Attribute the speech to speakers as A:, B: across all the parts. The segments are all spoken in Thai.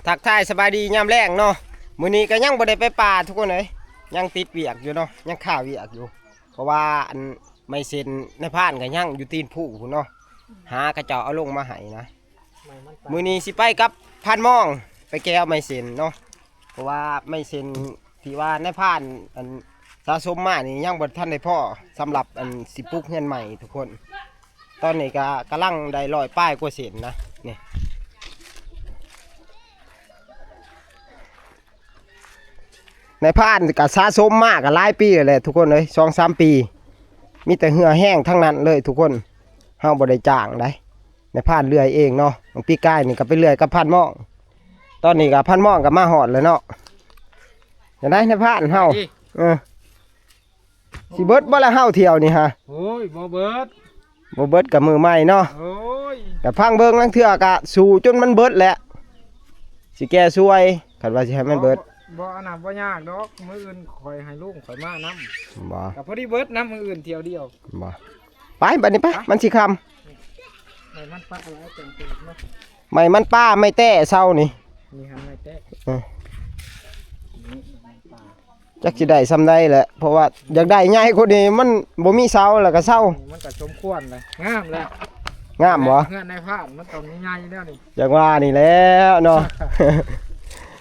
A: ทักทายสบายดียามแรงเนาะมื้อนี้ก็ยังบ่ได้ไปป่าทุกคนเลยยังติดเวียกอยู่เนาะยังข้าเวียกอยู่เพราะว่าอันไม่เซ็นในพานก็ยังอยู่ตีนผู้พุ่นเนาะหากระเจ้าเอาลงมาให้นะมื้อนี้สิไปกับพานมองไปแก้วไม่เซ็นเนาะเพราะว่าไม่เซ็นที่ว่าในพานอันสะสมมานี่ยังบ่ทันได้พอสำหรับอันสิปลูกเฮือนใหม่ทุกคนตอนนี้ก็กำลังได้100ป้ายกว่าเซ็นนะนี่ในพานกับสะสมมากกับหลายปีเลยทุกคนเลย2-3 ปีมีแต่เหือแห้งทั้งนั้นเลยทุกคนเฮาบ่ได้จ้างได้ในพานเลื่อยเองเนาะบางปีกายนี่ก็ไปเลื่อยกับพันหม้องตอนนี้กับพันหม้องกับมาหอดเลยเนาะจะได้ในพานเฮาสิเบิดบ่ละเฮาเที่ยวนี่ฮะ
B: โอ้ยบ่เบิด
A: กับมือใหม่เนาะ
B: โอ้ย
A: แต่พังเบิ่งลังเทื่อกะสู่จนมันเบิดแหละสิแก้ช่วยคันว่าสิให้มันเบิด
B: บ่อันนั้นบ่ยากดอกมื้ออื่นข่อยให้ลุงข่อยมานํ
A: บ่
B: ก็พอดีเบิดนํมื้ออื่นเที่ยวเดียว
A: บ่ไปบัดนี้ไปมันสิค่ำ
B: ไม่มันปะอะไรจังตึกเนาะ
A: ไม่มันป้าไม่แต้เศร้านี่
B: นี่หันไม่แต้
A: จักสิได้ซ้ำได้แหละเพราะว่าอยากได้ใหญ่กว่านี้มันบ่มีเสาแล้วก็เศร้า
B: มันก็สมควรเลยงามแล้ว
A: งามบ่
B: เฮือนในภาพมันต้องใหญ่แล้วนี่
A: จังว่านี่แล้วเนาะ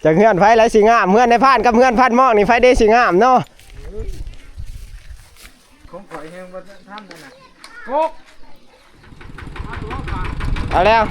A: จังเฮือนไฟหลายสิงามเฮือนในพานกับเฮือนพันหม้องนี่ไฟได้สิงามเนาะ
B: ของข่อยแฮงบ่ทำนั่นน่ะกก
A: เอาแล้ว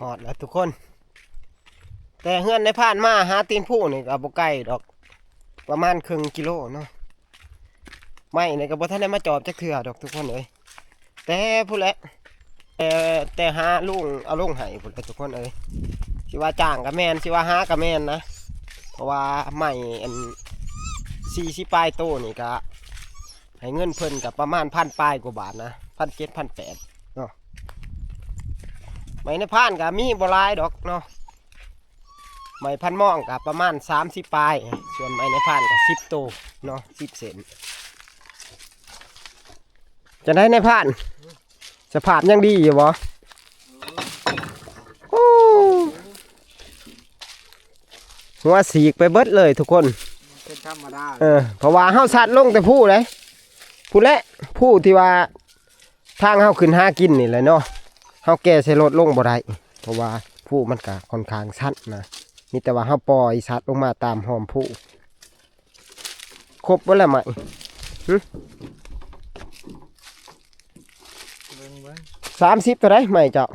A: หอดแล้วทุกคนแต่เฮือนในผ่านมาหาตีนผู้นี่ก็บ่ไกลดอกประมาณครึ่งกิโลเนาะไม่ในก็บ่ทันได้มาจอบจักเทื่อดอกทุกคนเอ้ยแต่ผู้แหละแต่หาลุงเอาลงให้ผู้แหละทุกคนเอ้ยสิว่าจ้างก็แม่นสิว่าหาก็แม่นนะเพราะว่าไม่อัน40ปลายโตนี่ก็ให้เงินเพิ่นก็ประมาณ1,000ปลายกว่าบาทนะ1,700 1,800เนาะไม่ในพานกับมีบหลายดอกเนาะไม้พันหม้องกับประมาณ30ปลายส่วนไม้ในพานกับ10 โตเนาะ10 เซนจะได้ในพานสภาพยังดีอยู่บ่หัวสีกไปเบิดเลยทุกคน
B: เป็นธรรมดา
A: เพราะว่าเฮาสัตว์ลงแต่ผู้เลยผู้และผู้ที่ว่าทางเฮาขึ้นหากินนี่แหละเนาะเฮาแก่ใส่รถลงบ่ได้เพราะว่าผู้มันก็ค่อนข้างชัดนะมีแต่ว่าเฮาปล่อยสัตว์ลงมาตามหอมผู้ครบบ่แล้วไหม30ตัวได้ไหมเจ้า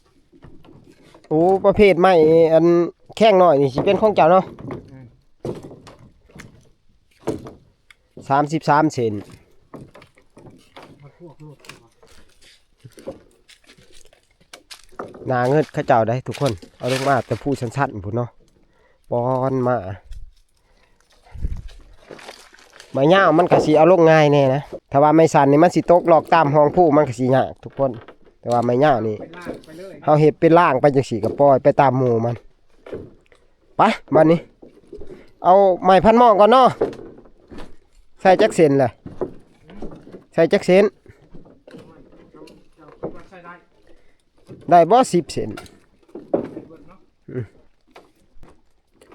B: 33
A: โอ้ประเภทไหมอันแข้งหน่อยนี่สิเป็นของเจ้าเนาะ33 เซนนาเงิดข้าเจ้าได้ทุกคนเอาลงมาแต่ผู้สั้นๆพุ่นเนาะบอนมาไม้ย่ามันก็สิเอาลงง่ายแน่นะถ้าว่าไม้สันนี่มันสิตกหลอกตามห้องผู้มันก็สิยากทุกคนแต่ว่าไม้ย่านี่เฮาเฮ็ดเป็นล่างไปจังซี่ก็ปล่อยไปตามหมู่มันไปบัดนี้เอาไม้พันหม้องก่อนเนาะใส่จักเส้นเลยใส่จักเส้นได้บ่10 เซน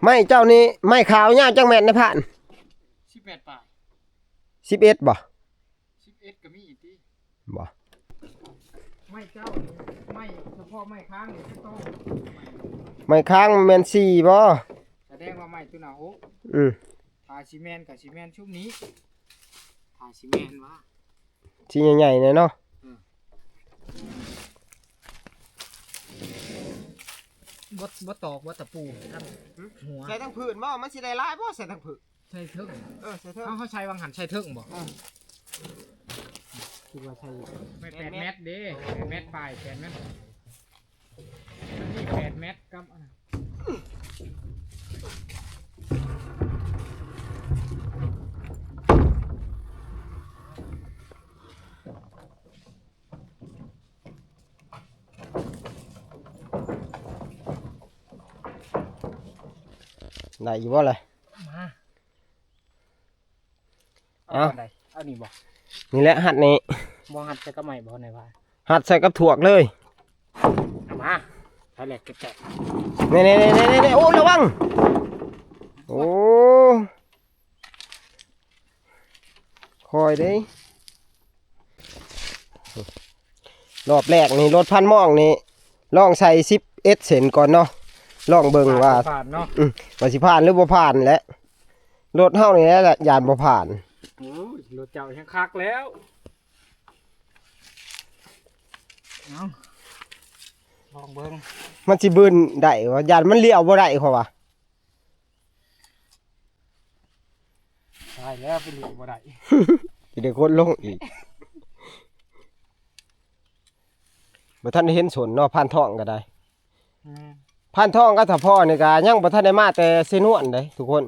A: ไม่เจ้านี่ไม่ขาวยาวจังแม่นในผ่าน
B: 18ป่าย
A: 11บ่
B: 11ก็มีอีกติ
A: บ่
B: ไม่เจ้าไม่เฉพาะไม่ค้างนี่ต้อง
A: ไม่ค้างแม่น4บ่
B: แสดงว่าไม่ตัวหน้าอกถ้าซีเมนต์กับซีเมนต์ชุบนี้ถ้าซีเมนต์ว่า
A: ชิ้นใหญ่ๆเนาะ
B: บ่ตอกบ่ตะปูหัว
A: ใส่ทั้งผืนบ่มันสิได้หลายบ่ใส่ทั้งผืน
B: ใส่เถิง
A: ใส่เถิง
B: เขาใช้วางหันใช้เถิงบ่ คิดว่าใช่ไม่8 เมตรเด้8 เมตรปลาย8 เมตรมันมี8 เมตรกับอันนั้น
A: ได้อยู่บ่เลย
B: มา
A: เอา
B: ได้เอานี่บ่
A: นี่แหละหัดนี่
B: บ่หัดใส่กับไม้บ่ไหนว่า
A: หัดใส่กับถั่วเลย
B: มาใส่แหลกแกะ
A: นี่โอ้ระวังโอ้คอยเด้รอบแรกนี่รถพันหม่องนี่ลองใส่11 เซนก่อนเนาะลองเบิ่งว่า
B: ผ่านเนาะ
A: ว่าสิผ่านหรือบ่ผ่านแหละรถเฮานี่แหละยานบ่ผ่าน
B: โอ้ยรถเจ้ายังคักแล้วเอาลองเบิ่ง
A: มันสิบืนได้ว่ายานมันเลี้ยวบ่ได้เขาว่า
B: ได้แล้วไปเลี้ยวบ่ได้
A: สิได้คนลงอีกบ่ทันได้เห็นสนเนาะผ่านท้องก็ได้
B: อืม
A: ผ่านท้องก็ถ้าพ่อนี่ก็ยังบ่ทันได้มาแต่เซนวนเด้ทุกคน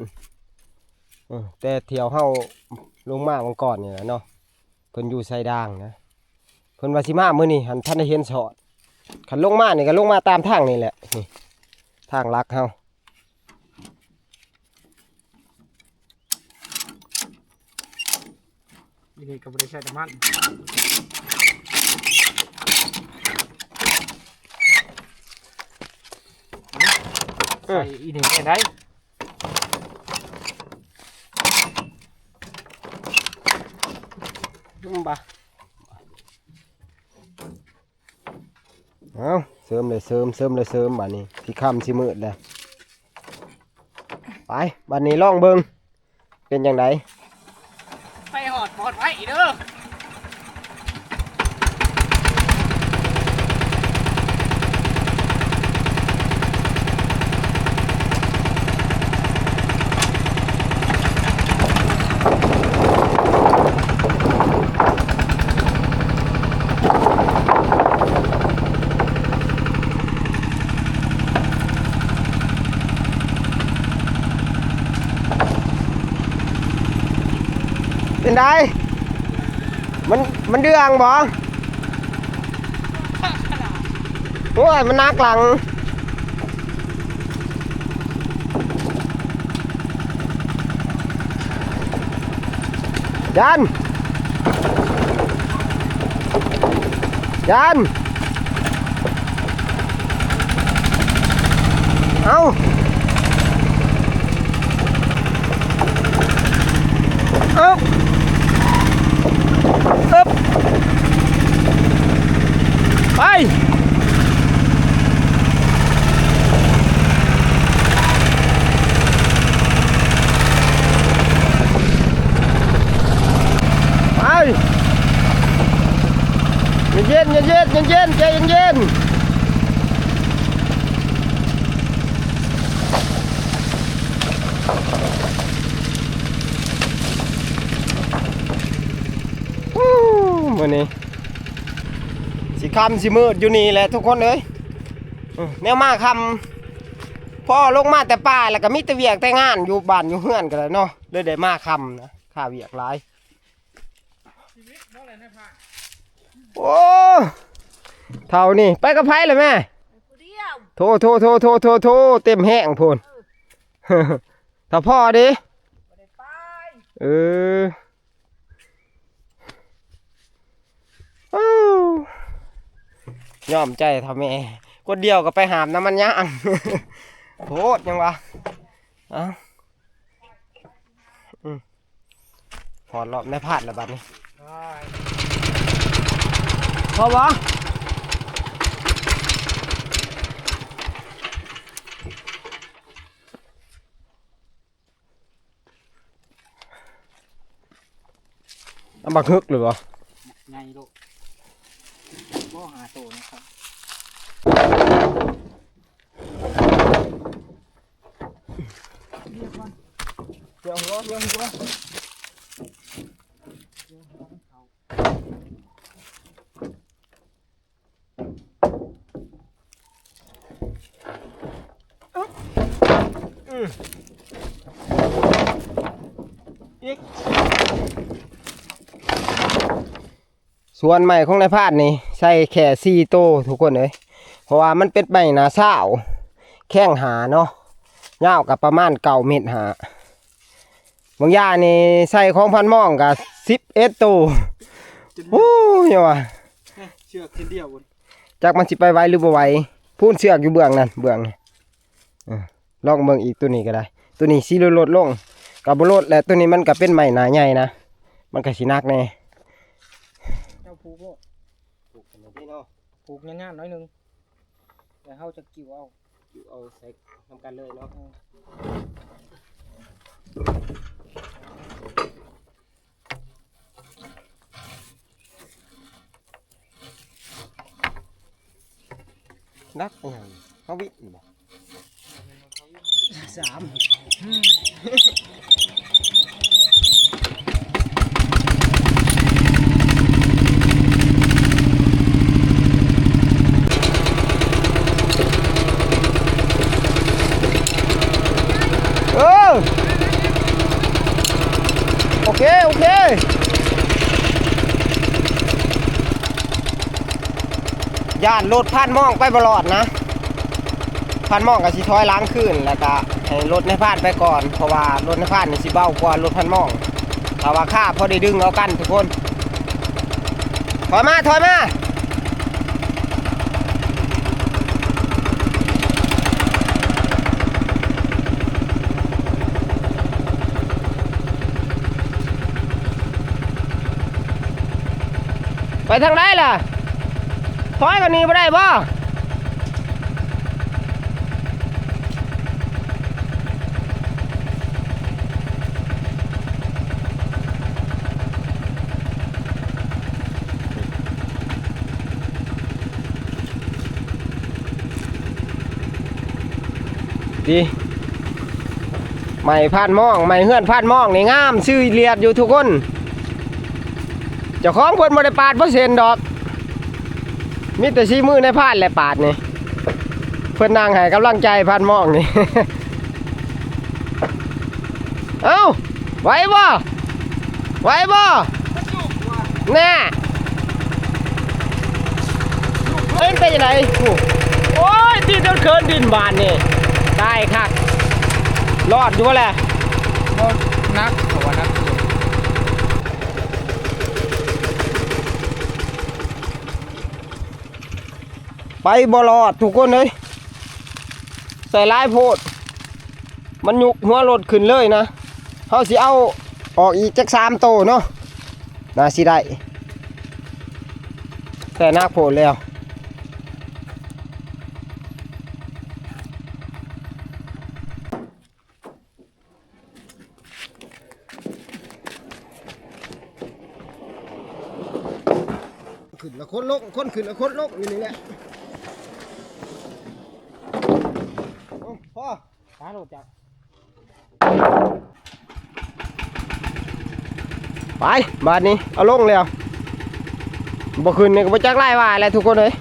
A: แต่เที่ยวเฮาลงมาเมื่อก่อนนี่แหละเนาะเพิ่นอยู่ไสด่างนะเพิ่นว่าสิมามื้อนี้หันทันได้เห็นสอดคันลงมานี่ก็ลงมาตามทางนี่แหละนี่ทางลักเฮา
B: นี่ก็บ่ได้ใช้น้ำมันใส่อีนี่ได้
A: บ่เอาเสริมเลยเสริมบัดนี้ที่ค่ำสิมืดแล้วไปบัดนี้ลองเบิ่งเป็นจังได
B: ไปหอดปลอดไว้เด้อ
A: เป็นไดมันเดืองบ่โอ้ยมันนักหลังยันเอาอึ๊บไปเย็นใจเย็นมื้อนี้สิค่ำสิมืดอยู่นี่แหละทุกคนเอ้ยแนวมาค่ำพ่อลงมาแต่ป่าแล้วก็มีแต่เวียกแต่งานอยู่บ้านอยู่เฮือนกันเลยเนาะเลยได้มาค่ำนะข้าเวียกหลายโอ้เท่านี่ไปกับไผเลยแม่โทเต็มแห้งพูนถ้าพ่อดิยอมใจทำแม่คนเดียวก็ไปหามน้ำมันย่างโทษยังวะพอรอบในพลาดแล้วบัดนี้พอวะน้ำบักฮึกหรือเปล่า
B: ไงลูกบ่หาโตนะครับ
A: เดี๋ยวหัว อีกส่วนใหม่ของนายพาดนี่ใส่แค่4โตทุกคนเลยเพราะว่ามันเป็นใบหนาเศร้าแข้งหาเนาะยาวกับประมาณ9 เมตรหาบางอย่างนี่ใส่ของพันม่องกับ11โตโอ้ยว่ะ
B: เชือกเส้นเดียวบน
A: จากมันสิไปไวหรือบ่ไหวพูนเชือกอยู่เบื้องนั่นเบื้องนี่ลองเบิ่งอีกตัวนี้ก็ได้ตัวนี้สิลดลงกับบ่ลดและตัวนี้มันก็เป็นไม้หนาใหญ่นะมันก็สิหนักแน่
B: เจ้าผูกโลด
A: ปลูกขนาดนี้เนาะ
B: ผูกง่ายๆน้อยหนึงแต่เฮาจะกิ่วเอา
A: อยู่เอาใส่ทำกันเลยเนาะนักอย่างเขาวิทย์บ่
B: 3
A: เออโอเคโอเคย่านรถพันม่องไปบลอดนะพันม่องกับสิถอยล้างขึ้นแล้วก็ให้รถในพานไปก่อนเพราะว่ารถในพานนี่สิเบากว่ารถพันม่องถ้าว่าค่าพอได้ดึงเอากันทุกคนถอยมาถอยมาไปทางไหนล่ะถอยกันนี้ไม่ได้บ่ดีใหม่พานม่องใหม่เฮือนพานม่องนี่งามชื่อเลียดอยู่ทุกคนเจ้าของคนบริปาด%ดอกมีแต่ชี้มือในพานและปาดนี่เพื่อนนางให้กำลังใจพานม่องนี่ เอ้าไหวบ่ไหวบ่แน่เป็นไปยังไงโอ้ยดินเดินเคินดินบานนี่ได้ครับรอดอยู่วะแหละ
B: บ่นักเพราะว่านัก
A: ไปบรอดทุกคนเลยใส่ลายโพดมันยุกหัวรถขึ้นเลยนะเขาสิเอาออกอีกจัก3โตเนาะน่าสิได้แต่นักโพดแล้วขึ้นละคนลกคนขึ้นละคนลกอยู่นี่แหละพ่อ
B: ตาโลดจับ
A: ไปบาทนี้เอาลงแล้วบ่ขึ้นนี่ก็บ่จักไล่ว่าอะไรทุกคนเลย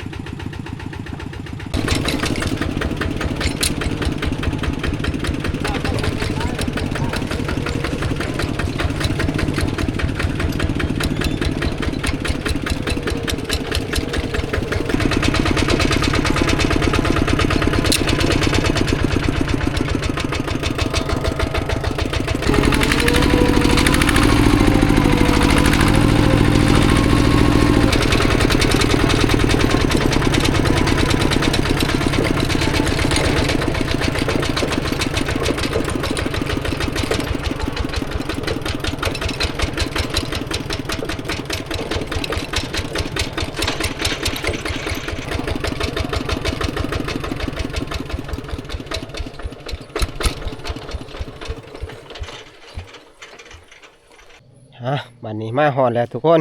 A: บัดนี้มาหอดแล้วทุกคน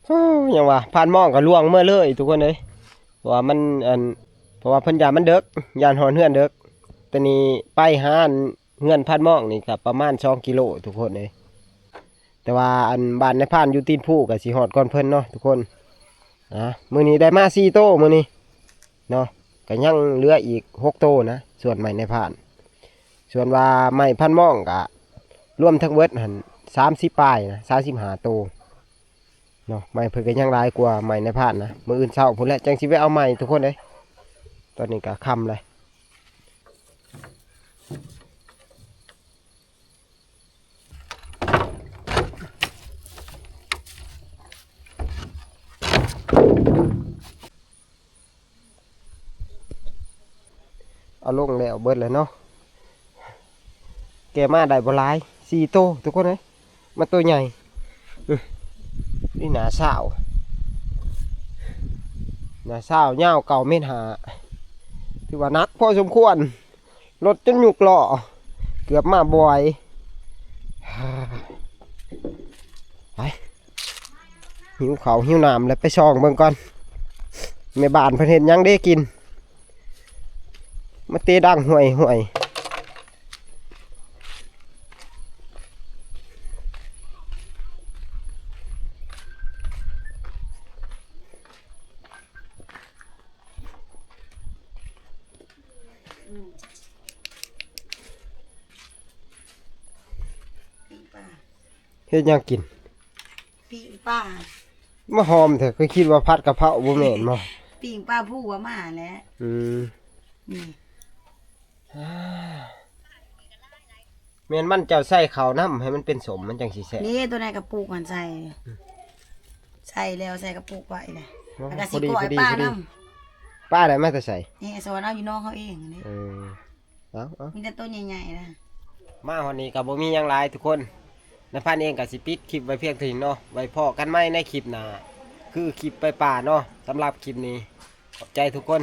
A: โอ้ยังว่าผ่านหมองก็ล่วงเมื่อเลยทุกคนเลยเพราะว่ามันเพราะว่าเพิ่นยานมันเด็กยานหอนเฮือนเด็กแต่นี้ไปหาเฮือนผ่านหมองนี่ครับประมาณ2 กิโลทุกคนเลยแต่ว่าบ้านในผ่านอยู่ตีนผู้ก็สิหอดก่อนเพิ่นเนาะทุกคนมื้อนี้ได้มา4 โตมื้อนี้เนาะก็ยังเหลืออีก6 โตนะส่วนใหม่ในผ่าน ส่วนว่าไม้พันม่องก็รวมทั้งเบิดหั่น30ปลายนะ35โตวเนาะไม้เพิ่นก็ยังหลายกว่าไม้ในพานนะมื้ออื่นเช้าพุ่นแหละจังสิไปเอาไม้ทุกคนเด้ยตอนนี้ก็ค่ำเลยเอาลงแล้วเบิดเลยเนาะแกมาได้บ่หลาย4โตวทุกคนเด้ยมาตัวใหญ่นี่หนาสาวหนาสาวยาว9 เมตร 5ถือว่านักพอสมควรรถจนหยุกล้อเกือบมาบ่อยไปหิวเขาวหิวน้ำแล้วไปช่องเบิ่งก่อนแม่บ้านเพิ่นเห็นยังได้กินมาเตะดังห่วยห่วยเฮ็ดหยังกิน
C: ปิ่งป้า
A: มาหอมเถอะคือคิดว่าผัดกะเพราบ่แม่นบ่
C: ปิ่งป้าผู้ว่ามาแล้ว นี่
A: แม่นมันเจ้าใส่ข้าวน้ำให้มันเป็นสมมันจังสิแซ่บ
C: นี่ตัวไหนกระปุกมันใส่แล้วใส่กระปุกไว้เลยแล้วก็
A: พ
C: สิ
A: อดี
C: ก่อ
A: พ
C: ย
A: อดี
C: ป้า
A: พอดี
C: น้
A: ป้าได้มาแต่ใส่
C: ำนี่สวนเอาอยู่น้องเขาเองนี่
A: เอา
C: มีแต่ต้นใหญ่ๆนะ
A: มาวันนี้ก็บ่มีหยังหลายทุกคนในพันเองก็สิปิดคลิปไว้เพียงเท่านี้เนาะไว้พอกันใหม่ในคลิปหน้าคือคลิปไปป่าเนาะสำหรับคลิปนี้ขอบใจทุกคน